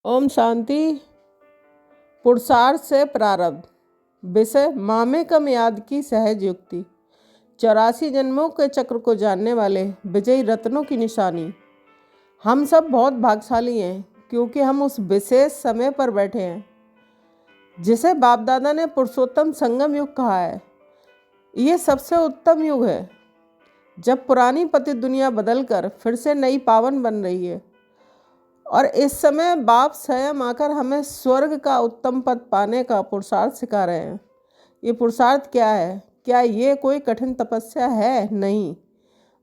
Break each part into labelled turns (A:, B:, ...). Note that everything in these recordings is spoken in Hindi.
A: ओम शांति। पुरुषार्थ से प्रारब्ध। विषय मामेकम याद की सहज युक्ति। 84 जन्मों के चक्र को जानने वाले विजयी रत्नों की निशानी। हम सब बहुत भाग्यशाली हैं क्योंकि हम उस विशेष समय पर बैठे हैं जिसे बाप दादा ने पुरुषोत्तम संगम युग कहा है। ये सबसे उत्तम युग है जब पुरानी पतित दुनिया बदलकर फिर से नई पावन बन रही है और इस समय बाप स्वयं आकर हमें स्वर्ग का उत्तम पद पाने का पुरुषार्थ सिखा रहे हैं। ये पुरुषार्थ क्या है? क्या ये कोई कठिन तपस्या है? नहीं।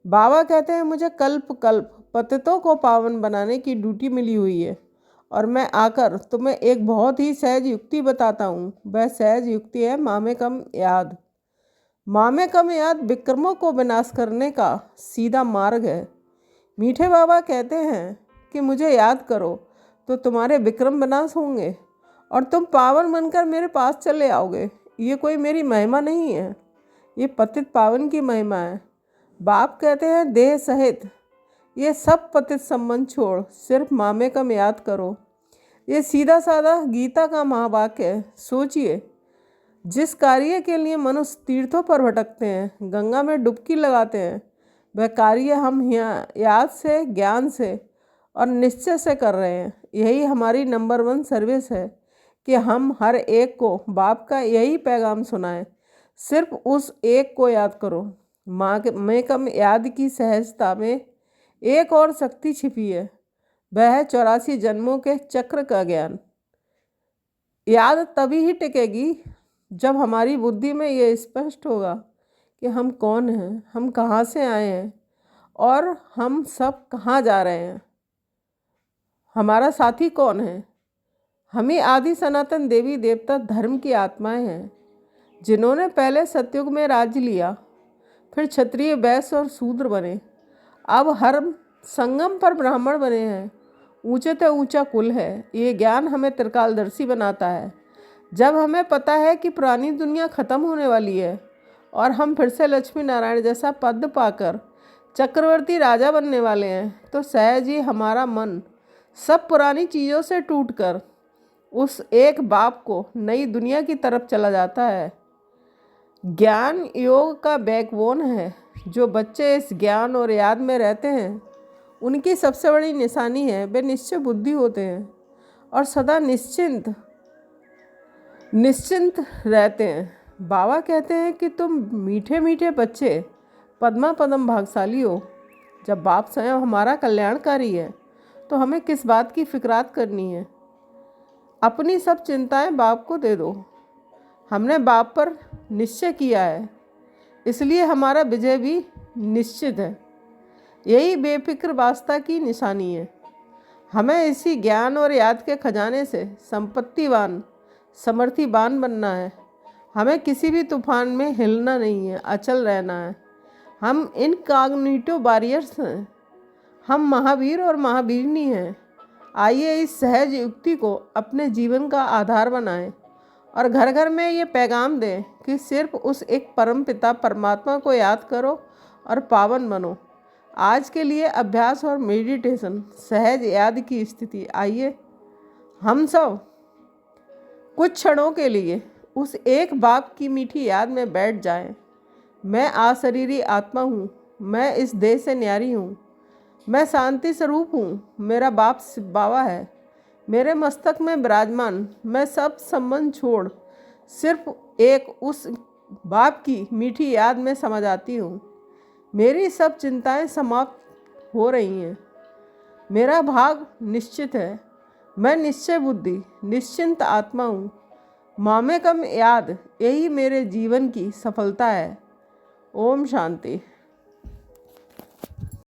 A: बाबा कहते हैं मुझे कल्प कल्प पतितों को पावन बनाने की ड्यूटी मिली हुई है और मैं आकर तुम्हें एक बहुत ही सहज युक्ति बताता हूँ। वह सहज युक्ति है मामेकम याद। मामेकम याद विक्रमों को विनाश करने का सीधा मार्ग है। मीठे बाबा कहते हैं कि मुझे याद करो तो तुम्हारे विक्रम विनाश होंगे और तुम पावन बनकर मेरे पास चले आओगे। ये कोई मेरी महिमा नहीं है, ये पतित पावन की महिमा है। बाप कहते हैं देह सहित ये सब पतित संबंध छोड़ सिर्फ मामेकम याद करो। ये सीधा साधा गीता का महावाक्य है। सोचिए, जिस कार्य के लिए मनुष्य तीर्थों पर भटकते हैं, गंगा में डुबकी लगाते हैं, वह कार्य हम यहाँ याद से, ज्ञान से और निश्चय से कर रहे हैं। यही हमारी नंबर 1 सर्विस है कि हम हर एक को बाप का यही पैगाम सुनाएं। सिर्फ उस एक को याद करो। मामेकम याद की सहजता में एक और शक्ति छिपी है, वह है 84 जन्मों के चक्र का ज्ञान। याद तभी ही टिकेगी जब हमारी बुद्धि में ये स्पष्ट होगा कि हम कौन हैं, हम कहाँ से आए हैं और हम सब कहाँ जा रहे हैं। हमारा साथी कौन है? हम ही आदि सनातन देवी देवता धर्म की आत्माएं हैं जिन्होंने पहले सतयुग में राज्य लिया, फिर क्षत्रिय, वैश्य और शूद्र बने, अब हर संगम पर ब्राह्मण बने हैं। ऊंचे से ऊंचा कुल है। ये ज्ञान हमें त्रिकालदर्शी बनाता है। जब हमें पता है कि पुरानी दुनिया खत्म होने वाली है और हम फिर से लक्ष्मी नारायण जैसा पद पाकर चक्रवर्ती राजा बनने वाले हैं, तो सहज ही हमारा मन सब पुरानी चीज़ों से टूटकर उस एक बाप को नई दुनिया की तरफ चला जाता है। ज्ञान योग का बैकबोन है। जो बच्चे इस ज्ञान और याद में रहते हैं उनकी सबसे बड़ी निशानी है वे निश्चय बुद्धि होते हैं और सदा निश्चिंत रहते हैं। बाबा कहते हैं कि तुम मीठे मीठे बच्चे पद्मा पदम भाग्यशाली हो। जब बाप स्वयं हमारा कल्याणकारी है तो हमें किस बात की फिक्रात करनी है? अपनी सब चिंताएं बाप को दे दो। हमने बाप पर निश्चय किया है, इसलिए हमारा विजय भी निश्चित है। यही बेफिक्र वास्ता की निशानी है। हमें इसी ज्ञान और याद के खजाने से संपत्तिवान, समृद्धिवान बनना है। हमें किसी भी तूफान में हिलना नहीं है, अचल रहना है। हम इनकॉग्निटिव वॉरियर्स हैं। हम महावीर और महावीरनी हैं। आइए इस सहज युक्ति को अपने जीवन का आधार बनाएं और घर घर में ये पैगाम दें कि सिर्फ उस एक परम पिता परमात्मा को याद करो और पावन बनो। आज के लिए अभ्यास और मेडिटेशन, सहज याद की स्थिति। आइए हम सब कुछ क्षणों के लिए उस एक बाप की मीठी याद में बैठ जाएं। मैं अशरीरी आत्मा हूँ, मैं इस देह से न्यारी हूँ, मैं शांति स्वरूप हूँ। मेरा बाप बाबा है मेरे मस्तक में विराजमान। मैं सब संबंध छोड़ सिर्फ एक उस बाप की मीठी याद में समा जाती हूँ। मेरी सब चिंताएं समाप्त हो रही हैं। मेरा भाग निश्चित है। मैं निश्चय बुद्धि, निश्चिंत आत्मा हूँ। मामेकम याद, यही मेरे जीवन की सफलता है। ओम शांति।